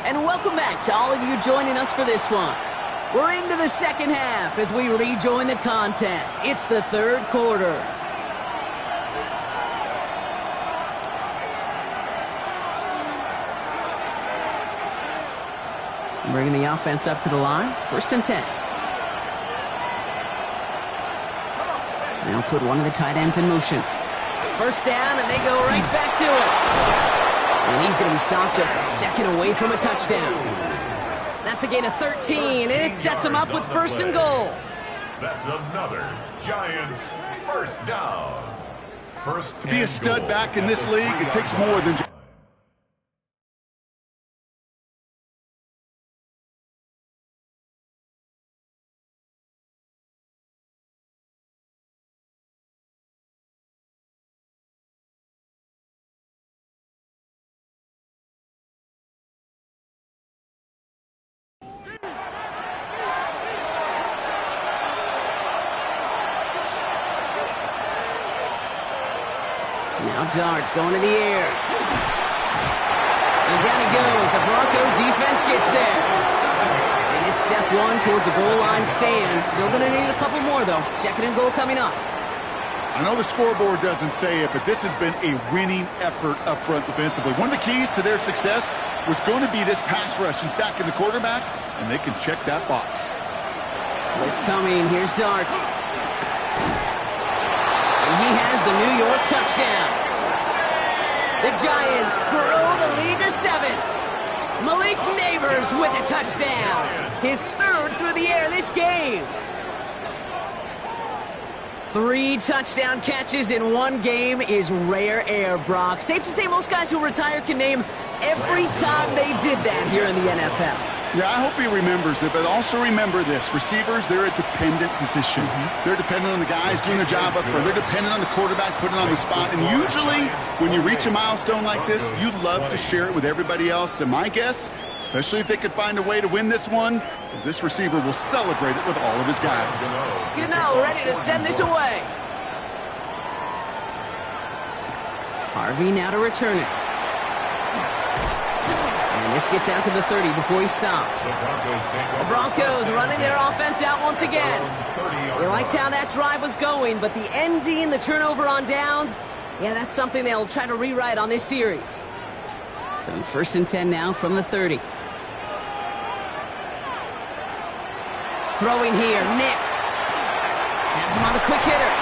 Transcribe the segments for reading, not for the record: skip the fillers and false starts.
and welcome back to all of you joining us for this one. We're into the second half as we rejoin the contest. It's the third quarter. Bringing the offense up to the line. 1st and 10. Now put one of the tight ends in motion. First down, and they go right back to it. And he's going to be stopped just a second away from a touchdown. That's a gain of 13, and it sets him up with 1st and goal. That's another Giants first down. To be a stud back in this league, it takes more than... Now Darts going to the air. And down he goes. The Bronco defense gets there. And it's step one towards a goal line stand. Still going to need a couple more, though. 2nd and goal coming up. I know the scoreboard doesn't say it, but this has been a winning effort up front defensively. One of the keys to their success was going to be this pass rush and sacking the quarterback, and they can check that box. Blitz coming. Here's Darts. And he has the New York touchdown. The Giants grow the lead to 7. Malik Nabers with a touchdown. His 3rd through the air this game. 3 touchdown catches in one game is rare air, Brock. Safe to say most guys who retire can name every time they did that here in the NFL. Yeah, I hope he remembers it, but also remember this. Receivers, they're a dependent position. They're dependent on the guys doing their job up front. They're dependent on the quarterback putting on the spot. And usually, when you reach a milestone like this, you'd love to share it with everybody else. And my guess, especially if they could find a way to win this one, is this receiver will celebrate it with all of his guys. Gano ready to send this away. Harvey now to return it. And this gets out to the 30 before he stops. The Broncos running their offense out once again. They liked how that drive was going, but the ending, the turnover on downs, yeah, that's something they'll try to rewrite on this series. So 1st and 10 now from the 30. Throwing here, Nix. Has him on the quick hitter.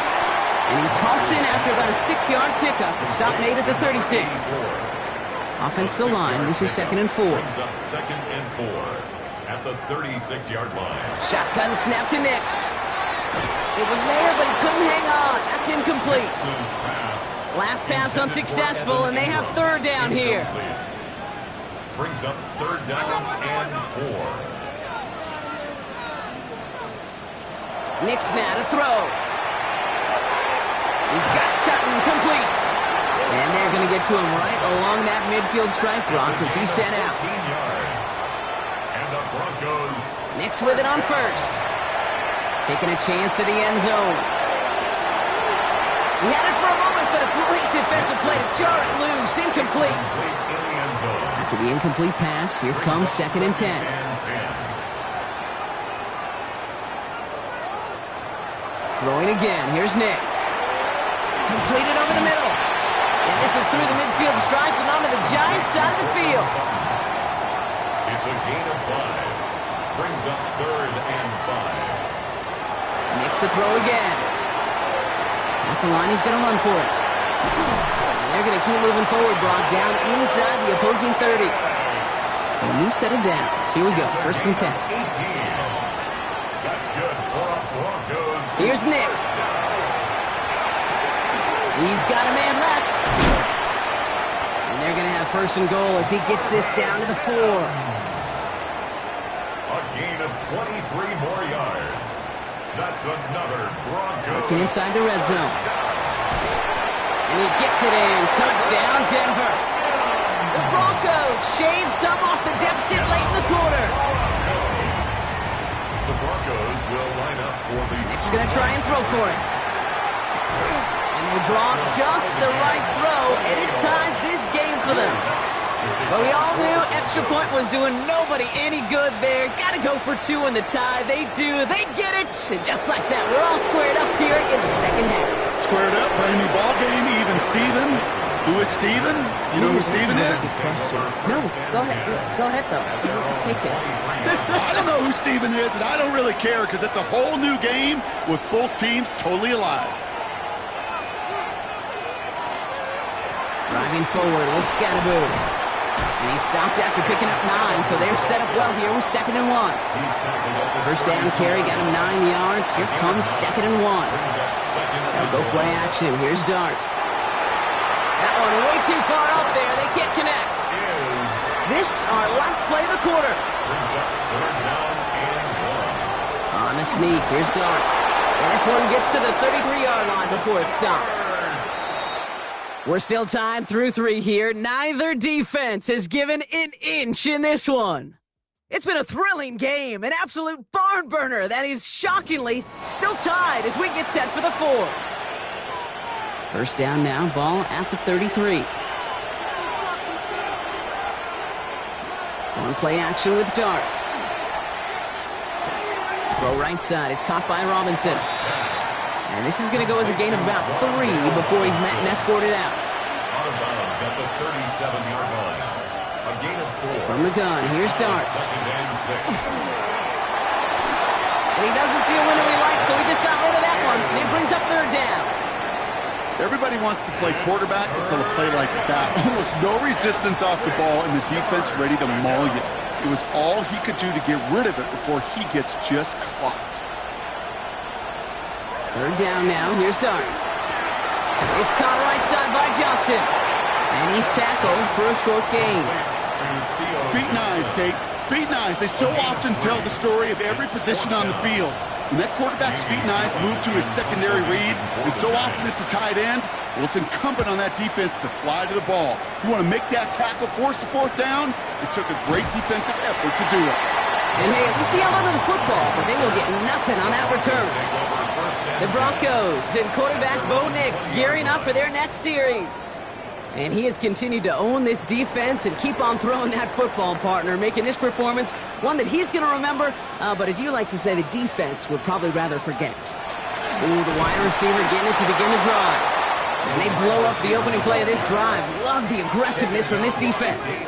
And he's halted after about a 6-yard pickup. The stop made at the 36. Offense still line. This is 2nd and 4. Brings up 2nd and 4 at the 36-yard line. Shotgun snap to Nix. It was there, but he couldn't hang on. That's incomplete. Last pass unsuccessful, and they have 3rd down here. Brings up 3rd down and 4. Nix now to throw. He's got Sutton complete. And they're going to get to him right along that midfield stripe, Brock, as he's sent out. And the Broncos. Nix with it on 1st. Taking a chance to the end zone. He had it for a moment, but a great defensive play to jar it loose. Incomplete. After the incomplete pass, here comes 2nd and 10. Throwing again. Here's Nix. Completed over the middle. And this is through the midfield stripe and onto the Giants side of the field. It's a gain of 5. Brings up 3rd and 5. Nix to throw again. That's the line. He's going to run for it. And they're going to keep moving forward, Brock, down inside the opposing 30. So a new set of downs. Here we go. 1st and 10. That's good for the Broncos. Here's Nix. He's got a man left. And they're going to have 1st and goal as he gets this down to the 4. A gain of 23 more yards. That's another Broncos. Working inside the red zone. And he gets it in. Touchdown, Denver. The Broncos shave some off the deficit late in the quarter. The Broncos will line up for the... Nick's going to try and throw for it. And they draw just the right throw, and it ties this game for them. But we all knew extra point was doing nobody any good there. Got to go for 2 in the tie. They do. They get it. And just like that, we're all squared up here in the second half. Squared up, brand new ball game, even Steven. Who is Steven? You know who Steven is? No, go ahead. Go ahead, though. Take it. I don't know who Steven is, and I don't really care because it's a whole new game with both teams totally alive. Driving forward with Scatteroo. And he stopped after picking up 9, so they're set up well here with 2nd and 1. First down carry got him 9 yards. Here comes 2nd and 1. They'll go play action. Here's Dart. That one way too far up there. They can't connect. This, our last play of the quarter. On the sneak, here's Dart. And this one gets to the 33-yard line before it's stopped. We're still tied through 3 here. Neither defense has given an inch in this one. It's been a thrilling game, an absolute barn burner that is shockingly still tied as we get set for the 4th. First down now, ball at the 33. On play action with Dart. Throw right side is caught by Robinson. And this is going to go as a gain of about 3 before he's met and escorted out. Out of bounds at the 37-yard line. A gain of 4. From the gun, here's Dart. 2nd and 6. And he doesn't see a window he likes, so he just got rid of that one. And it brings up 3rd down. Everybody wants to play quarterback until a play like that. Almost no resistance off the ball and the defense ready to maul you. It was all he could do to get rid of it before he gets just clocked. 3rd down now. Here's Dart. It's caught right side by Johnson. And he's tackled for a short gain. Feet and eyes, Kate. Feet and eyes. They so often tell the story of every position on the field. When that quarterback's feet and eyes move to his secondary read, and so often it's a tight end, well, it's incumbent on that defense to fly to the ball. You want to make that tackle, force the 4th down? It took a great defensive effort to do it. And hey, at least he held onto the football, but they will get nothing on that return. The Broncos and quarterback Bo Nix gearing up for their next series. And he has continued to own this defense and keep on throwing that football, partner, making this performance one that he's going to remember, but as you like to say, the defense would probably rather forget. Ooh, the wide receiver getting it to begin the drive. And they blow up the opening play of this drive. Love the aggressiveness from this defense.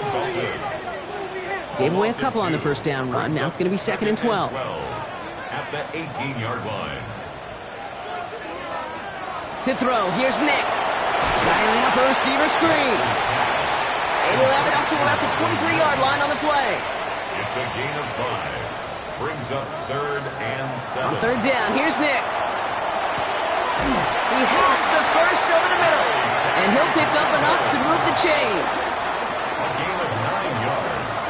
Gave away a couple on the first down run. Now it's going to be 2nd and 12. At the 18-yard line. To throw, here's Nix. Dialing up a receiver screen. And he'll have it up to about the 23-yard line on the play. It's a gain of 5. Brings up 3rd and 7. On 3rd down, here's Nix. He has the first over the middle. And he'll pick up enough to move the chains. A gain of 9 yards.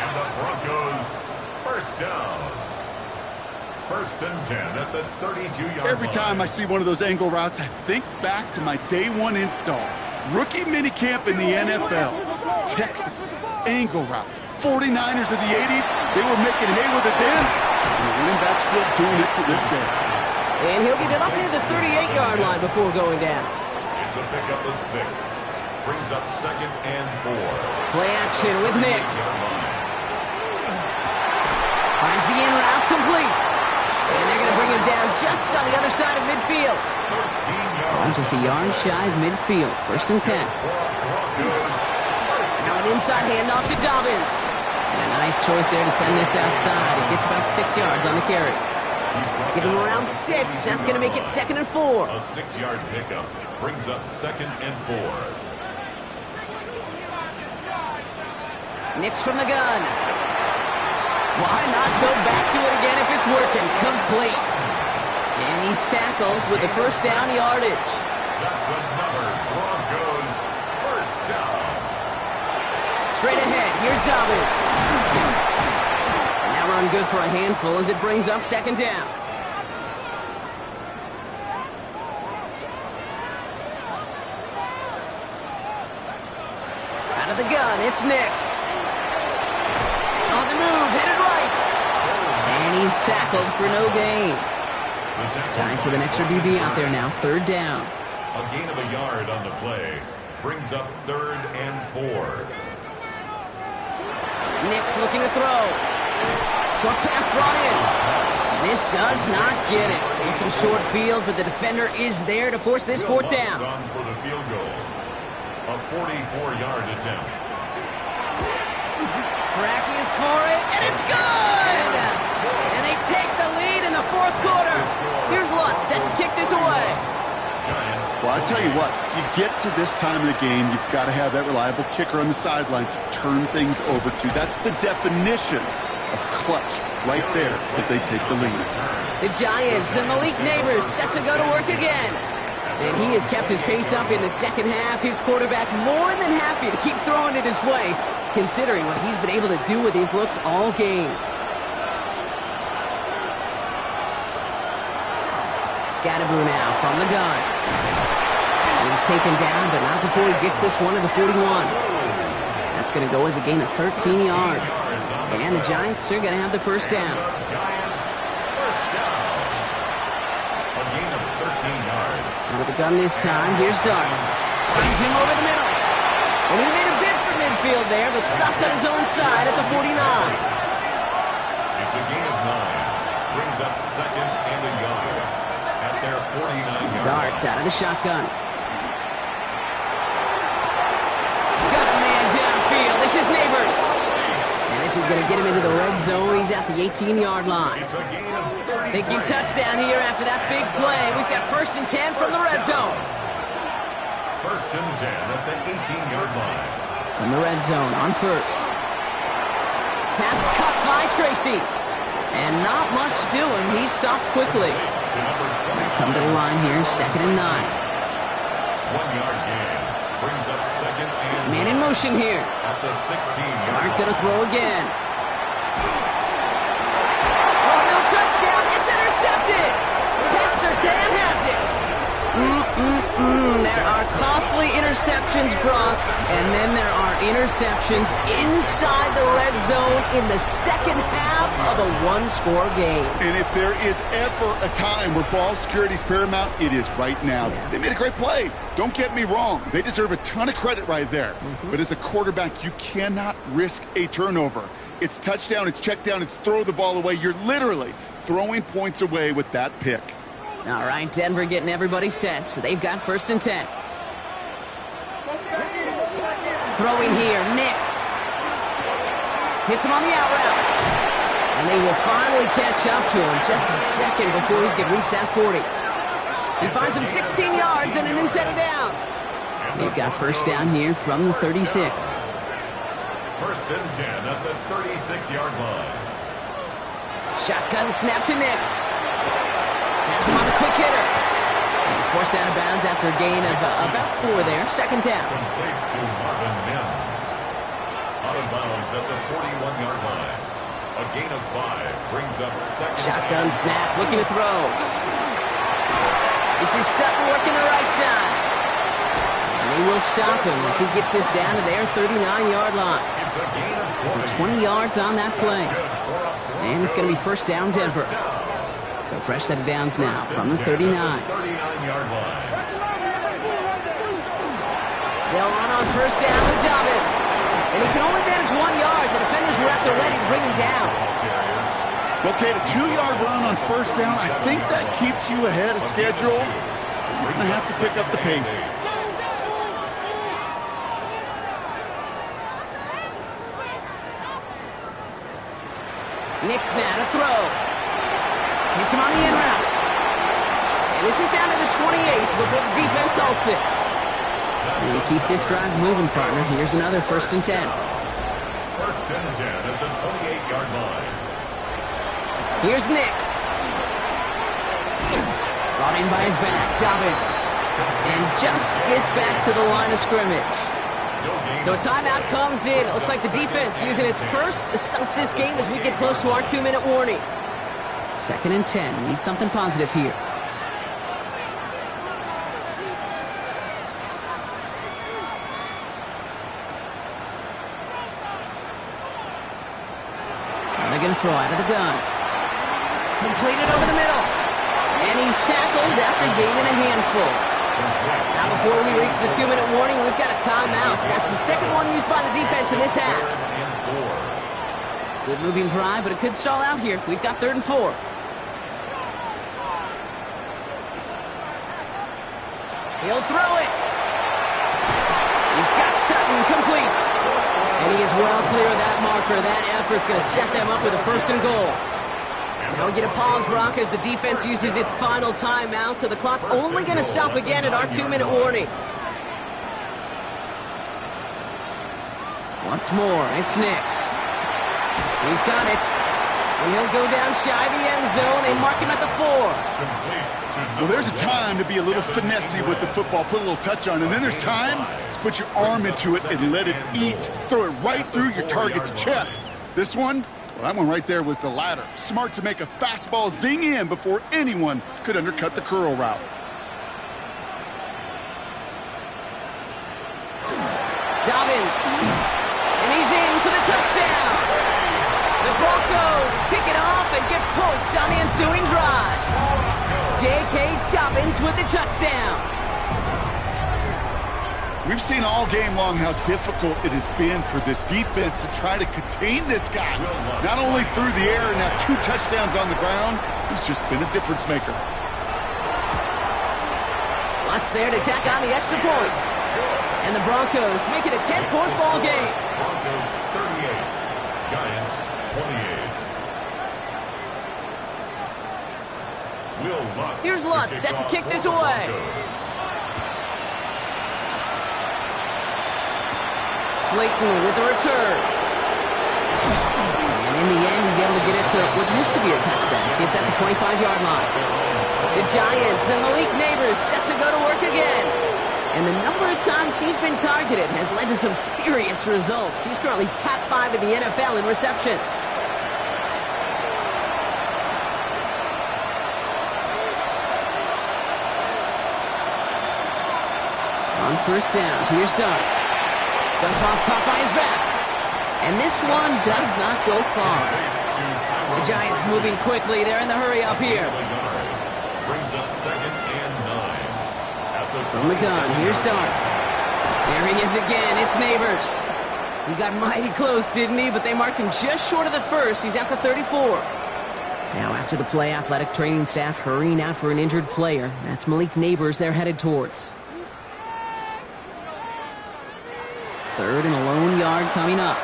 And the Broncos first down. 1st and 10 at the 32-yard line. Every time I see one of those angle routes, I think back to my day 1 install. Rookie minicamp in the NFL. Texas, angle route. 49ers of the 80s, they were making hay with it then. And the running back still doing it to this day. And he'll get it up near the 38-yard line before going down. It's a pickup of 6. Brings up 2nd and 4. Play action with Nix. Finds the in route complete. And they're going to bring him down just on the other side of midfield. 13 yards. Just a yard shy of midfield. 1st and 10. Now an inside handoff to Dobbins. And a nice choice there to send this outside. It gets about 6 yards on the carry. Give him around 6. That's going to make it 2nd and 4. A 6-yard pickup. Brings up 2nd and 4. Nix from the gun. Why not go back to it again if it's working? Complete. And he's tackled with the first down yardage. That's another Broncos first down. Straight ahead, here's Dobbins. And that run good for a handful as it brings up 2nd down. Out of the gun, it's Nix. On the move, headed right. And he's tackled for no gain. Giants with an extra DB out there now. 3rd down. A gain of a yard on the play. Brings up 3rd and 4. Nix looking to throw. Short pass brought in. This does not get it. Looking short field, but the defender is there to force this fourth down. On for the field goal. A 44-yard attempt. Tracking for it, and it's good! And they take the lead in the fourth quarter. Here's Lutz, set to kick this away. Well, I tell you what, you get to this time of the game, you've got to have that reliable kicker on the sideline to turn things over to. That's the definition of clutch right there as they take the lead. The Giants and Malik Neighbors set to go to work again. And he has kept his pace up in the second half. His quarterback more than happy to keep throwing it his way, considering what he's been able to do with his looks all game. Scatterboo now from the gun. He's taken down, but not before he gets this one to the 41. That's going to go as a gain of 13 yards. And the Giants are going to have the first down. Giants first down. A gain of 13 yards. Out of the gun this time, here's Dart. Finds him over the middle. And he made a bid for midfield there, but stopped on his own side at the 49. It's a gain of 9. Brings up second and a yard at their 49-yard. Darts out of the shotgun. Got a man downfield. This is Neighbors. And this is going to get him into the red zone. He's at the 18-yard line. It's a gain of 33. Thinking touchdown here after that big play. We've got first and 10 from the red zone. First and 10 at the 18-yard line. From the red zone on first. Pass cut by Tracy. And not much doing. He stopped quickly. To number 20. Come to the line here, second and 9. 1-yard gain. Brings up second and Man in motion here. at the 16-yard Dart line. gonna throw again. Oh, no touchdown. It's intercepted. Pat Surtain has it. There are costly interceptions, Brock, and then there are interceptions inside the red zone in the second half of a one-score game. And if there is ever a time where ball security is paramount, it is right now. Yeah. They made a great play. Don't get me wrong. They deserve a ton of credit right there. But as a quarterback, you cannot risk a turnover. It's touchdown, it's check down, it's throw the ball away. You're literally throwing points away with that pick. All right, Denver getting everybody set. So they've got first and 10. Throwing here, Nix. Hits him on the out route. And they will finally catch up to him just a second before he can reach that 40. He finds him 16 yards and a new set of downs. They've got first down here from the 36. First and 10 at the 36-yard line. Shotgun snap to Nix. That's him on the quick hitter. And he's forced out of bounds after a gain of about 4 there. Second down. Complete to Marvin Mims. Out of bounds at the 41-yard line. A gain of 5 brings up second. Shotgun snap, looking to throw. This is Sutton working the right side. And they will stop him as he gets this down to their 39-yard line. It's a gain of So 20. 20 yards on that play. And it's going to be first down Denver. So fresh set of downs now from the 39. 39-yard line. They'll run on first down with Dobbins. And he can only manage 1 yard. The defenders were at the ready to bring him down. Okay, a 2-yard run on first down. I think that keeps you ahead of schedule. You're going to have to pick up the pace. Nix now to throw. Hits him on the in route. And this is down to the 28 before the defense halts it. And you keep this drive moving, partner. Here's another first and 10. First and 10 at the 28-yard line. Here's Nix. Brought in by his back, Dobbins. And just gets back to the line of scrimmage. So a timeout comes in. It looks like the defense using its first stops this game as we get close to our 2-minute warning. Second and 10. Need something positive here. They're going to throw out of the gun. Completed over the middle. And he's tackled after gaining a handful. Now before we reach the 2-minute warning, we've got a timeout. That's the second one used by the defense in this half. Good moving drive, but it could stall out here. We've got 3rd and 4. He'll throw it. He's got Sutton complete. And he is well clear of that marker. That effort's going to set them up with a 1st and goal. Now we get a pause, Brock, as the defense uses its final timeout, so the clock only going to stop again at our 2-minute warning. Once more, it's Nix. He's got it. And he'll go down shy of the end zone. They mark him at the 4. Well, there's a time to be a little finessey with the football, put a little touch on, and then there's time to put your arm into it and let it eat. Throw it right through your target's chest. This one, well, that one right there was the latter. Smart to make a fastball zing in before anyone could undercut the curl route. Dobbins. And he's in for the touchdown. The Broncos pick it off and get points on the ensuing drive. J.K. Dobbins with the touchdown. We've seen all game long how difficult it has been for this defense to try to contain this guy. Not only through the air, now 2 touchdowns on the ground. He's just been a difference maker. Lots there to tack on the extra point. And the Broncos make it a 10-point ball game. Broncos 38, Giants 28. Will Lutz. Here's Lutz set to kick this away. Slayton with the return. And in the end, he's able to get it to what used to be a touchback. It's at the 25-yard line. The Giants and Malik Nabers set to go to work again. And the number of times he's been targeted has led to some serious results. He's currently top 5 in the NFL in receptions. On 1st down, here's Dart. Jump off caught by his back. And this one does not go far. The Giants moving quickly. They're in the hurry up here. Brings up 2nd and 9. From the gun, here's Dart. There he is again. It's Nabers. He got mighty close, didn't he? But they marked him just short of the 1st. He's at the 34. Now after the play, athletic training staff hurrying out for an injured player. That's Malik Nabers they're headed towards. 3rd and a lone yard coming up.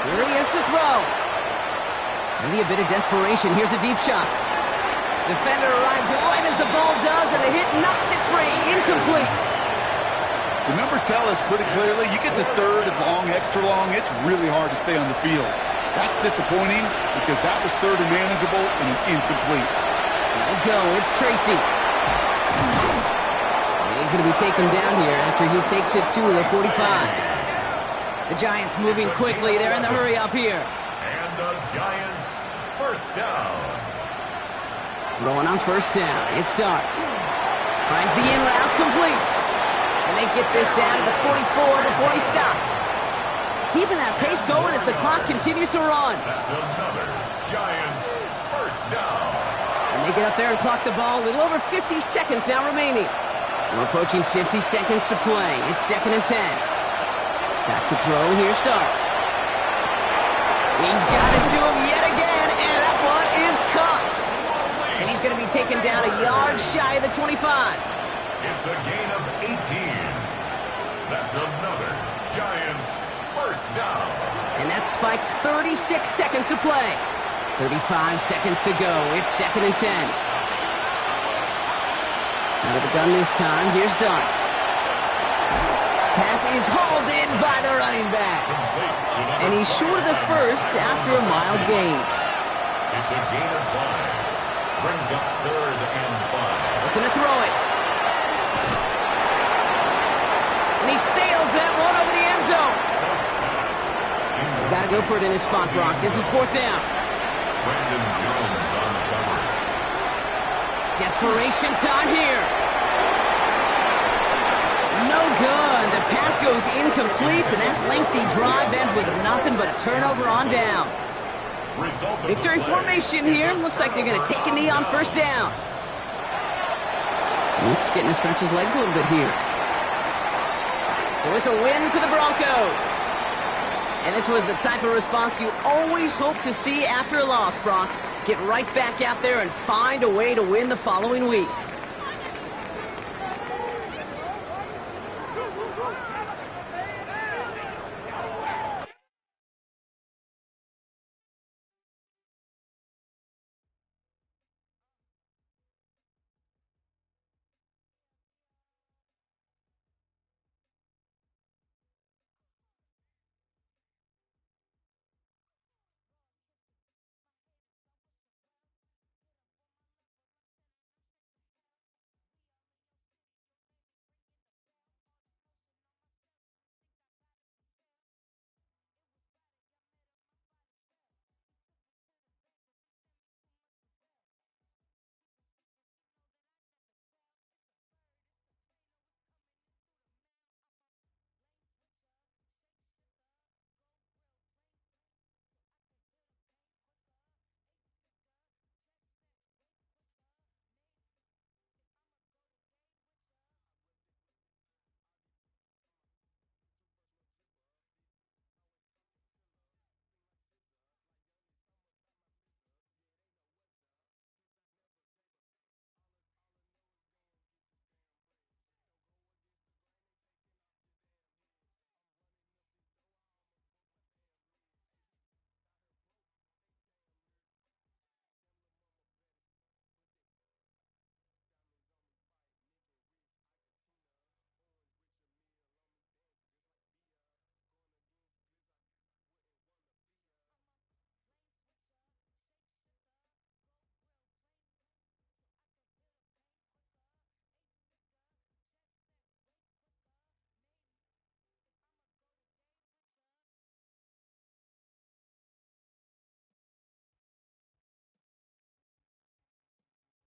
Here he is to throw. Maybe a bit of desperation. Here's a deep shot. Defender arrives right as the ball does, and the hit knocks it free. Incomplete. The numbers tell us pretty clearly, you get to 3rd and long, extra long, it's really hard to stay on the field. That's disappointing because that was 3rd and manageable and an incomplete. They'll go. It's Tracy. He's going to be taken down here after he takes it to the 45. The Giants moving quickly. They're in the hurry up here. And the Giants 1st down. Throwing on 1st down. It's Dart. Finds the in route complete. And they get this down to the 44 before he stopped. Keeping that pace going as the clock continues to run. That's another Giants 1st down. And they get up there and clock the ball. A little over 50 seconds now remaining. We're approaching 50 seconds to play. It's 2nd and 10. Back to throw. Here's Dart. He's got it to him yet again, and that one is caught. And he's going to be taken down a yard shy of the 25. It's a gain of 18. That's another Giants 1st down. And that spikes 36 seconds to play. 35 seconds to go. It's 2nd and 10. Out of the gun this time, here's Dart. Pass is hauled in by the running back. And he's short of the 1st after a mild gain. It's a gain of 5. Brings up 3rd and 5. Looking to throw it. And he sails that one over the end zone. Got to go for it in this spot, Brock. This is 4th down. Brandon Jones on the cover. Desperation time here. No good. The pass goes incomplete, and that lengthy drive ends with nothing but a turnover on downs. Victory formation here. Looks like they're going to take a knee on 1st down. Luke's getting to stretch his legs a little bit here. So it's a win for the Broncos. And this was the type of response you always hope to see after a loss, Brock. Get right back out there and find a way to win the following week.